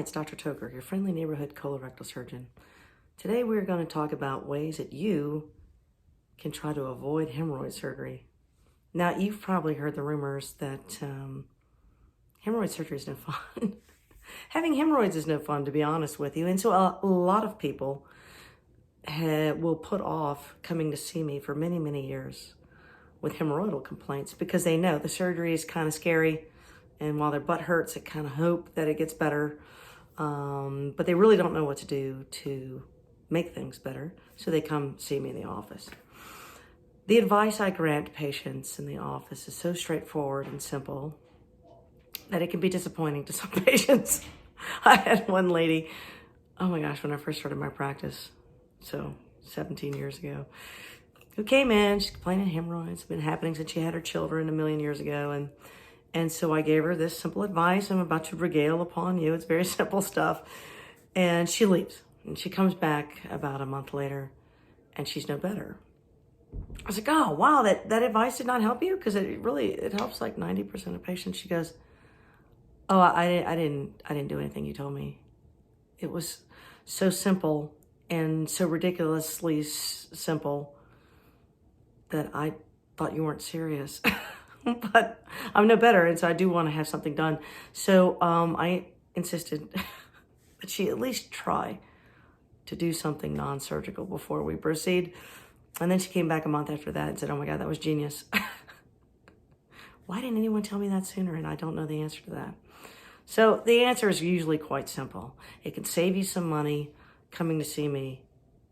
It's Dr. Toker, your friendly neighborhood colorectal surgeon. Today we're going to talk about ways that you can try to avoid hemorrhoid surgery. Now, you've probably heard the rumors that hemorrhoid surgery is no fun. Having hemorrhoids is no fun, to be honest with you. And so a lot of people will put off coming to see me for many, many years with hemorrhoidal complaints because they know the surgery is kind of scary. And while their butt hurts, they kind of hope that it gets better. But they really don't know what to do to make things better. So they come see me in the office. The advice I grant patients in the office is so straightforward and simple that it can be disappointing to some patients. I had one lady, oh my gosh, when I first started my practice, so 17 years ago, who came in, she's complaining of hemorrhoids. It's been happening since she had her children a million years ago. And so I gave her this simple advice I'm about to regale upon you. It's very simple stuff. And she leaves. And she comes back about a month later, and she's no better. I was like, oh, wow, that advice did not help you? Because it helps like 90% of patients. She goes, oh, I didn't do anything you told me. It was so simple and so ridiculously simple that I thought you weren't serious. But I'm no better, and so I do want to have something done. So I insisted that she at least try to do something non-surgical before we proceed. And then she came back a month after that and said, oh my God, that was genius. Why didn't anyone tell me that sooner? And I don't know the answer to that. So the answer is usually quite simple. It can save you some money coming to see me.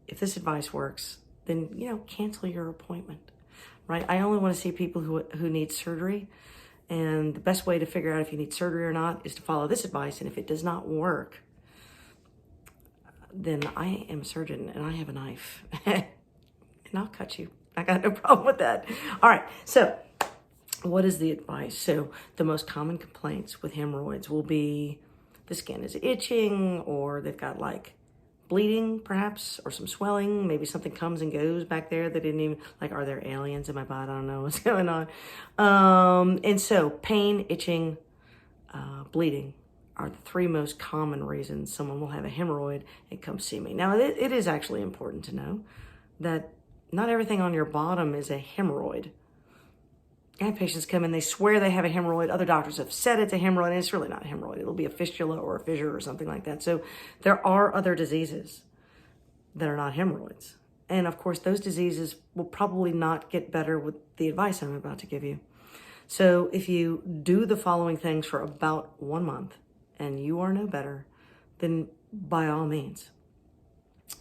If this advice works, then, cancel your appointment. Right? I only want to see people who need surgery. And the best way to figure out if you need surgery or not is to follow this advice. And if it does not work, then I am a surgeon and I have a knife. And I'll cut you. I got no problem with that. All right. So what is the advice? So the most common complaints with hemorrhoids will be the skin is itching, or they've got like bleeding perhaps, or some swelling. Maybe something comes and goes back there. They didn't even, like, are there aliens in my body? I don't know what's going on. And so pain, itching, bleeding are the three most common reasons someone will have a hemorrhoid and come see me. Now, it is actually important to know that not everything on your bottom is a hemorrhoid. I have patients come in, they swear they have a hemorrhoid. Other doctors have said it's a hemorrhoid, and it's really not a hemorrhoid. It'll be a fistula or a fissure or something like that. So there are other diseases that are not hemorrhoids. And of course, those diseases will probably not get better with the advice I'm about to give you. So if you do the following things for about 1 month and you are no better, then by all means,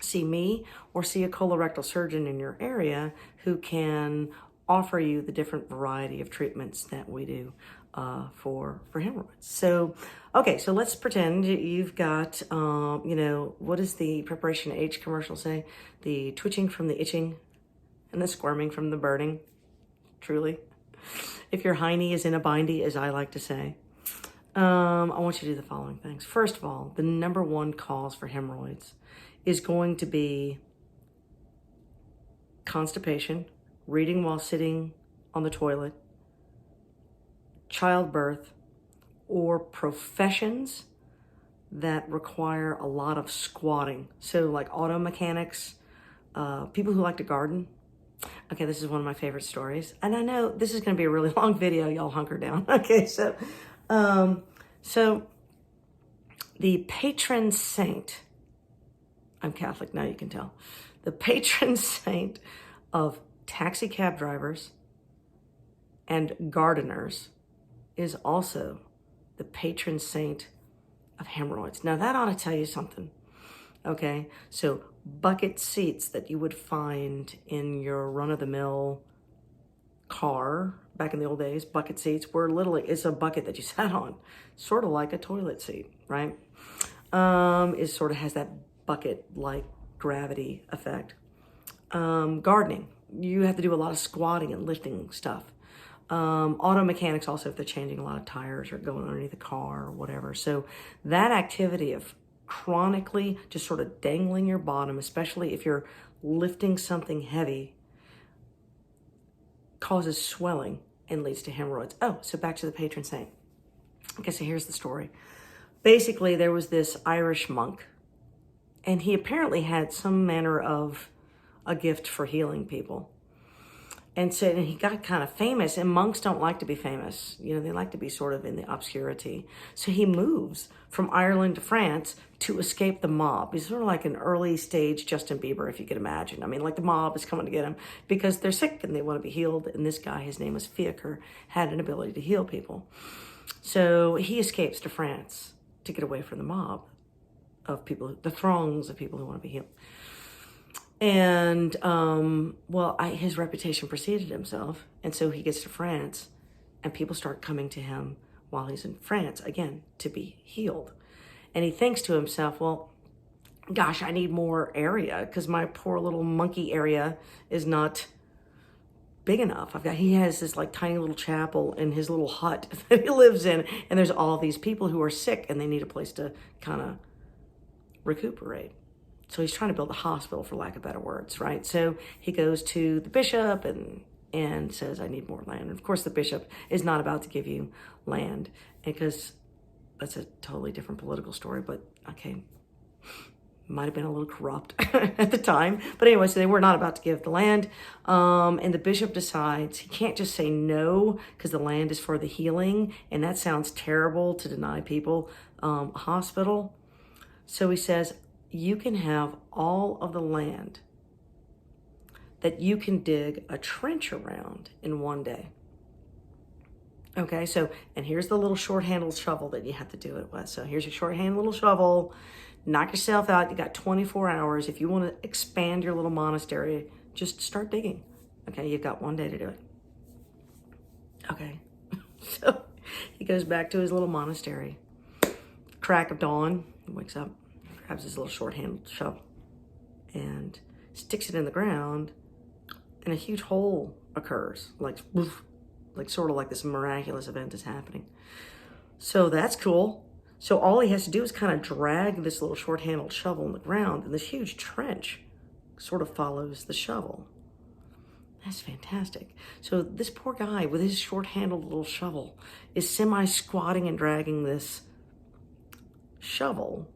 see me or see a colorectal surgeon in your area who can offer you the different variety of treatments that we do for hemorrhoids. So, okay, so let's pretend you've got, what does the Preparation H commercial say? The twitching from the itching and the squirming from the burning, truly. If your hiney is in a bindy, as I like to say, I want you to do the following things. First of all, the number one cause for hemorrhoids is going to be constipation, reading while sitting on the toilet, childbirth, or professions that require a lot of squatting. So like auto mechanics, people who like to garden. Okay, this is one of my favorite stories. And I know this is going to be a really long video. Y'all hunker down. Okay, so the patron saint, I'm Catholic now, you can tell. The patron saint of taxi cab drivers and gardeners is also the patron saint of hemorrhoids. Now that ought to tell you something, okay? So bucket seats that you would find in your run-of-the-mill car back in the old days, bucket seats were literally, it's a bucket that you sat on, sort of like a toilet seat, right? It sort of has that bucket-like gravity effect. Gardening, you have to do a lot of squatting and lifting stuff. Auto mechanics also, if they're changing a lot of tires or going underneath the car or whatever. So that activity of chronically just sort of dangling your bottom, especially if you're lifting something heavy, causes swelling and leads to hemorrhoids. Oh, so back to the patron saint. Okay, so here's the story. Basically, there was this Irish monk, and he apparently had some manner of a gift for healing people. And so he got kind of famous, and monks don't like to be famous. You know, they like to be sort of in the obscurity. So he moves from Ireland to France to escape the mob. He's sort of like an early stage Justin Bieber, if you could imagine. I mean, like the mob is coming to get him because they're sick and they want to be healed. And this guy, his name was Fiacre, had an ability to heal people. So he escapes to France to get away from the mob of people, the throngs of people who want to be healed. And, his reputation preceded himself. And so he gets to France and people start coming to him while he's in France, again, to be healed. And he thinks to himself, well, gosh, I need more area because my poor little monkey area is not big enough. He has this like tiny little chapel in his little hut that he lives in. And there's all these people who are sick and they need a place to kind of recuperate. So he's trying to build a hospital, for lack of better words, right? So he goes to the bishop and says, I need more land. And of course, the bishop is not about to give you land because that's a totally different political story, but okay, might have been a little corrupt at the time. But anyway, so they were not about to give the land. And the bishop decides he can't just say no because the land is for the healing. And that sounds terrible to deny people a hospital. So he says, you can have all of the land that you can dig a trench around in one day. Okay, so, and here's the little short-handled shovel that you have to do it with. So here's your short-handled little shovel. Knock yourself out. You got 24 hours. If you want to expand your little monastery, just start digging. Okay, you've got one day to do it. Okay, so he goes back to his little monastery. Crack of dawn, he wakes up, grabs his little short-handled shovel and sticks it in the ground, and a huge hole occurs, like sort of like this miraculous event is happening. So that's cool. So all he has to do is kind of drag this little short-handled shovel in the ground, and this huge trench sort of follows the shovel. That's fantastic. So this poor guy with his short-handled little shovel is semi-squatting and dragging this shovel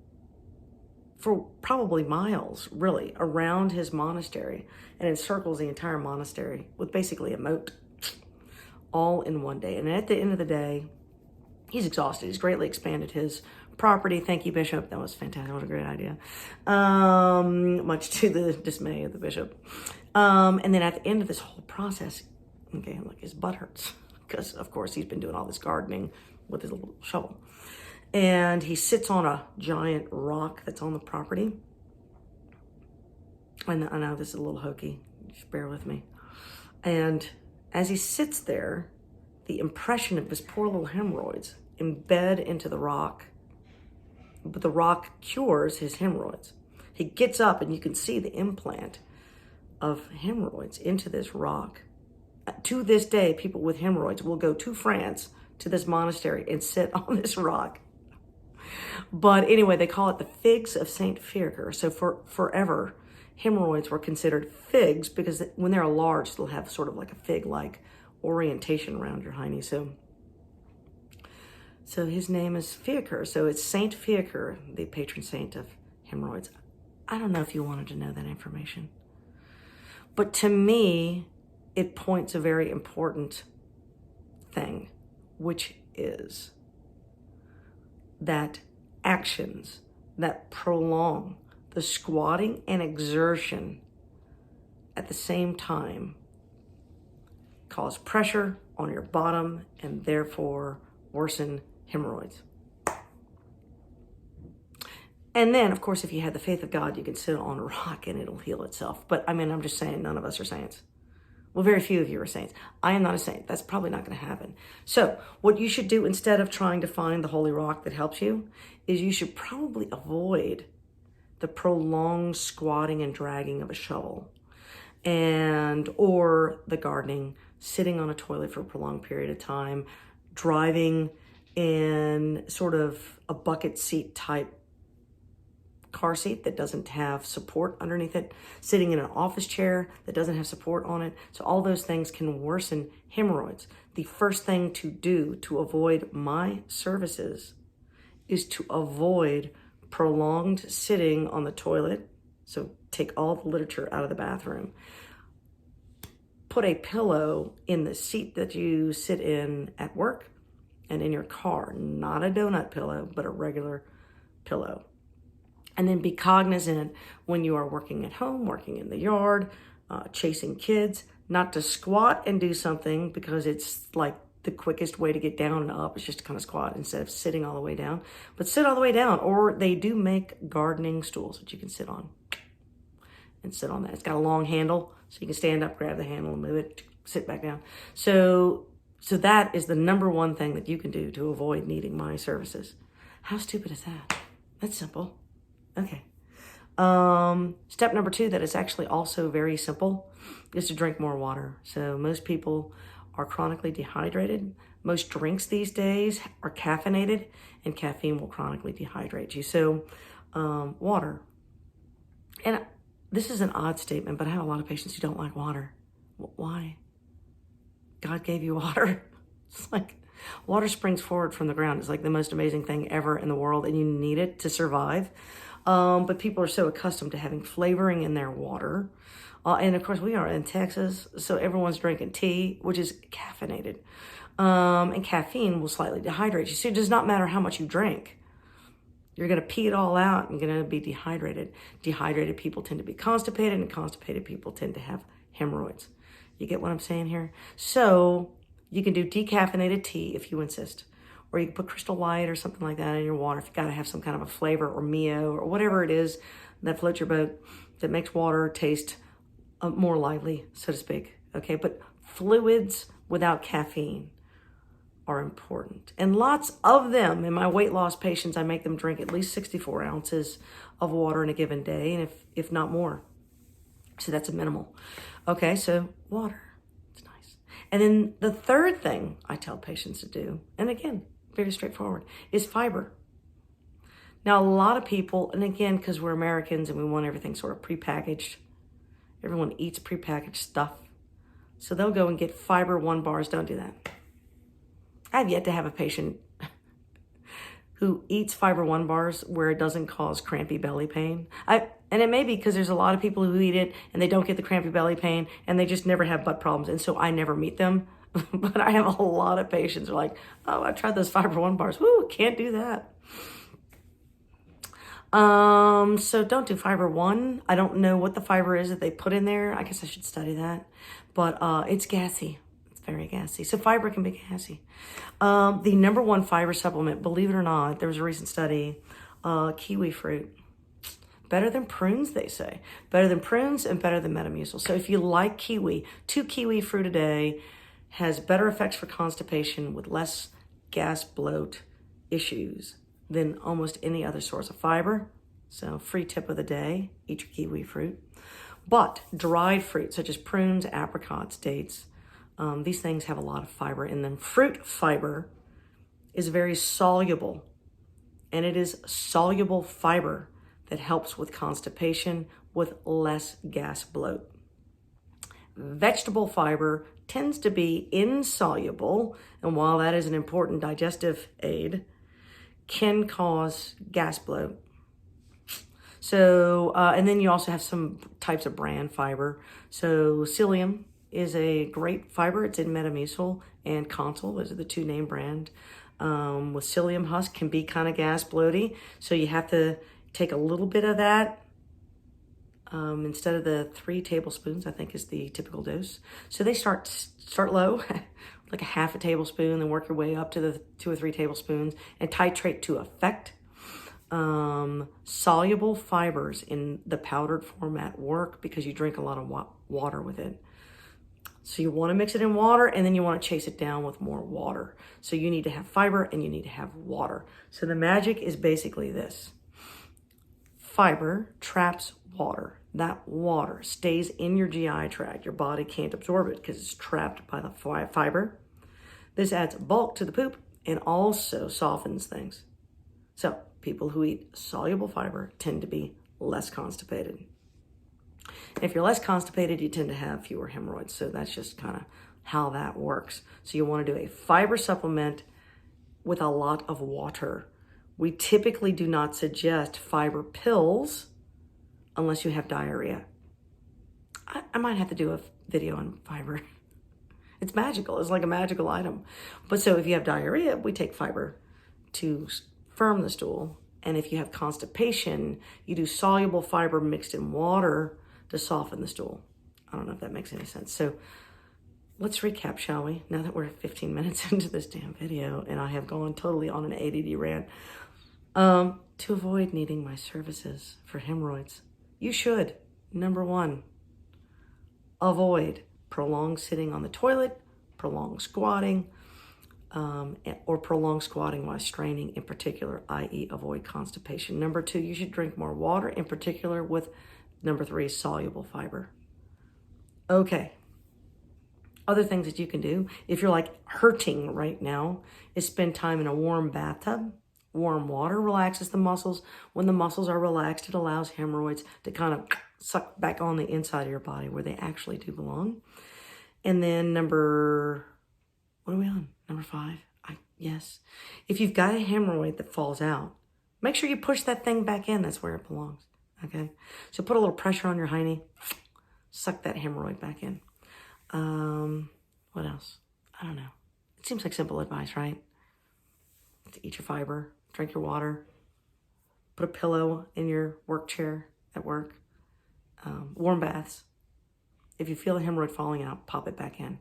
for probably miles, really, around his monastery, and encircles the entire monastery with basically a moat, all in one day. And at the end of the day, he's exhausted. He's greatly expanded his property. Thank you, Bishop. That was fantastic. What a great idea. Much to the dismay of the bishop. And then at the end of this whole process, okay, like his butt hurts because, of course, he's been doing all this gardening with his little shovel. And he sits on a giant rock that's on the property. And I know this is a little hokey. Just bear with me. And as he sits there, the impression of his poor little hemorrhoids embed into the rock. But the rock cures his hemorrhoids. He gets up and you can see the implant of hemorrhoids into this rock. To this day, people with hemorrhoids will go to France, to this monastery, and sit on this rock. But anyway, they call it the figs of Saint Fiacre. So for forever, hemorrhoids were considered figs because when they're large, they'll have sort of like a fig-like orientation around your hiney. So his name is Fiacre. So it's Saint Fiacre, the patron saint of hemorrhoids. I don't know if you wanted to know that information. But to me, it points a very important thing, which is that actions that prolong the squatting and exertion at the same time cause pressure on your bottom and therefore worsen hemorrhoids. And then, of course, if you had the faith of God, you can sit on a rock and it'll heal itself. But I mean, I'm just saying, none of us are saints. Well, very few of you are saints. I am not a saint. That's probably not going to happen. So what you should do instead of trying to find the holy rock that helps you is you should probably avoid the prolonged squatting and dragging of a shovel or the gardening, sitting on a toilet for a prolonged period of time, driving in sort of a bucket seat type car seat that doesn't have support underneath it, sitting in an office chair that doesn't have support on it. So all those things can worsen hemorrhoids. The first thing to do to avoid my services is to avoid prolonged sitting on the toilet. So take all the literature out of the bathroom. Put a pillow in the seat that you sit in at work and in your car. Not a donut pillow, but a regular pillow. And then be cognizant when you are working at home, working in the yard, chasing kids, not to squat and do something because it's like the quickest way to get down and up is just to kind of squat instead of sitting all the way down. But sit all the way down, or they do make gardening stools that you can sit on and sit on that. It's got a long handle, so you can stand up, grab the handle and move it, sit back down. So that is the number one thing that you can do to avoid needing my services. How stupid is that? That's simple. Okay. Step number 2 that is actually also very simple is to drink more water. So most people are chronically dehydrated. Most drinks these days are caffeinated, and caffeine will chronically dehydrate you. So water. And this is an odd statement, but I have a lot of patients who don't like water. Why? God gave you water. It's like water springs forward from the ground. It's like the most amazing thing ever in the world, and you need it to survive. But people are so accustomed to having flavoring in their water. And of course, we are in Texas, so everyone's drinking tea, which is caffeinated. And caffeine will slightly dehydrate you. So it does not matter how much you drink. You're going to pee it all out and you're going to be dehydrated. Dehydrated people tend to be constipated, and constipated people tend to have hemorrhoids. You get what I'm saying here? So you can do decaffeinated tea if you insist. Or you can put Crystal Light or something like that in your water if you got to have some kind of a flavor, or Mio, or whatever it is that floats your boat, that makes water taste more lively, so to speak. Okay, but fluids without caffeine are important. And lots of them, in my weight loss patients, I make them drink at least 64 ounces of water in a given day, and if not more. So that's a minimal. Okay, so water, it's nice. And then the third thing I tell patients to do, and again, very straightforward, is fiber. Now, a lot of people, and again, because we're Americans and we want everything sort of prepackaged, everyone eats prepackaged stuff. So they'll go and get Fiber One bars. Don't do that. I've yet to have a patient who eats Fiber One bars where it doesn't cause crampy belly pain. And it may be because there's a lot of people who eat it and they don't get the crampy belly pain and they just never have butt problems. And so I never meet them. But I have a lot of patients who are like, oh, I tried those Fiber One bars. Woo, can't do that. So don't do Fiber One. I don't know what the fiber is that they put in there. I guess I should study that. But it's gassy. It's very gassy. So fiber can be gassy. The number one fiber supplement, believe it or not, there was a recent study, kiwi fruit. Better than prunes, they say. Better than prunes and better than Metamucil. So if you like kiwi, 2 kiwi fruit a day has better effects for constipation with less gas bloat issues than almost any other source of fiber. So free tip of the day, eat your kiwi fruit. But dried fruit, such as prunes, apricots, dates, these things have a lot of fiber in them. Fruit fiber is very soluble, and it is soluble fiber that helps with constipation with less gas bloat. Vegetable fiber tends to be insoluble, and while that is an important digestive aid, can cause gas bloat. So, and then you also have some types of brand fiber. So psyllium is a great fiber. It's in Metamucil and Consul. Those are the 2 name brand. With psyllium husk can be kind of gas bloaty. So you have to take a little bit of that instead of the 3 tablespoons, I think is the typical dose. So they start low, like a half a tablespoon, then work your way up to the 2 or 3 tablespoons and titrate to effect. Soluble fibers in the powdered format work because you drink a lot of water with it. So you want to mix it in water, and then you want to chase it down with more water. So you need to have fiber and you need to have water. So the magic is basically this. Fiber traps water. That water stays in your GI tract. Your body can't absorb it because it's trapped by the fiber. This adds bulk to the poop and also softens things. So people who eat soluble fiber tend to be less constipated. If you're less constipated, you tend to have fewer hemorrhoids. So that's just kind of how that works. So you want to do a fiber supplement with a lot of water We typically do not suggest fiber pills unless you have diarrhea. I might have to do a video on fiber. It's magical. It's like a magical item. But so if you have diarrhea, we take fiber to firm the stool. And if you have constipation, you do soluble fiber mixed in water to soften the stool. I don't know if that makes any sense. So let's recap, shall we? Now that we're 15 minutes into this damn video and I have gone totally on an ADD rant. To avoid needing my services for hemorrhoids, you should, number one, avoid prolonged sitting on the toilet, prolonged squatting, or prolonged squatting while straining in particular, i.e. avoid constipation. Number two, you should drink more water, in particular with number three, soluble fiber. Okay. Other things that you can do, if you're like hurting right now, is spend time in a warm bathtub. Warm water relaxes the muscles. When the muscles are relaxed, it allows hemorrhoids to kind of suck back on the inside of your body where they actually do belong. And then what are we on? Number 5. Yes. If you've got a hemorrhoid that falls out, make sure you push that thing back in. That's where it belongs. Okay. So put a little pressure on your hiney. Suck that hemorrhoid back in. What else? I don't know. It seems like simple advice, right? To eat your fiber, drink your water, put a pillow in your work chair at work, warm baths. If you feel a hemorrhoid falling out, pop it back in.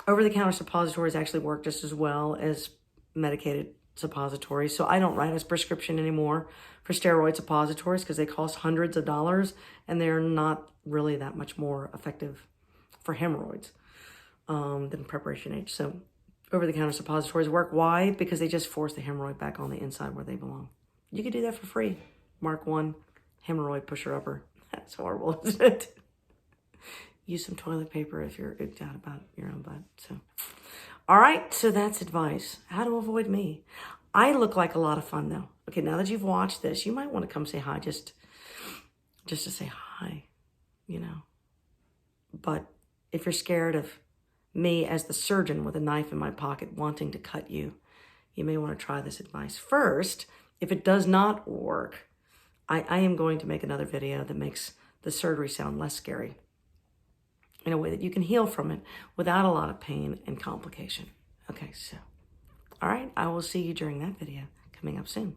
Over-the-counter suppositories actually work just as well as medicated suppositories. So I don't write a prescription anymore for steroid suppositories because they cost hundreds of dollars and they're not really that much more effective for hemorrhoids than Preparation H. So over-the-counter suppositories work. Why? Because they just force the hemorrhoid back on the inside where they belong. You can do that for free. Mark 1, hemorrhoid pusher-upper. That's horrible, isn't it? Use some toilet paper if you're icked out about your own butt. So, all right, so that's advice. How to avoid me. I look like a lot of fun, though. Okay, now that you've watched this, you might want to come say hi just to say hi, you know. But if you're scared of me as the surgeon with a knife in my pocket wanting to cut you, you may want to try this advice first. If it does not work, I am going to make another video that makes the surgery sound less scary in a way that you can heal from it without a lot of pain and complication. Okay, so, all right, I will see you during that video coming up soon.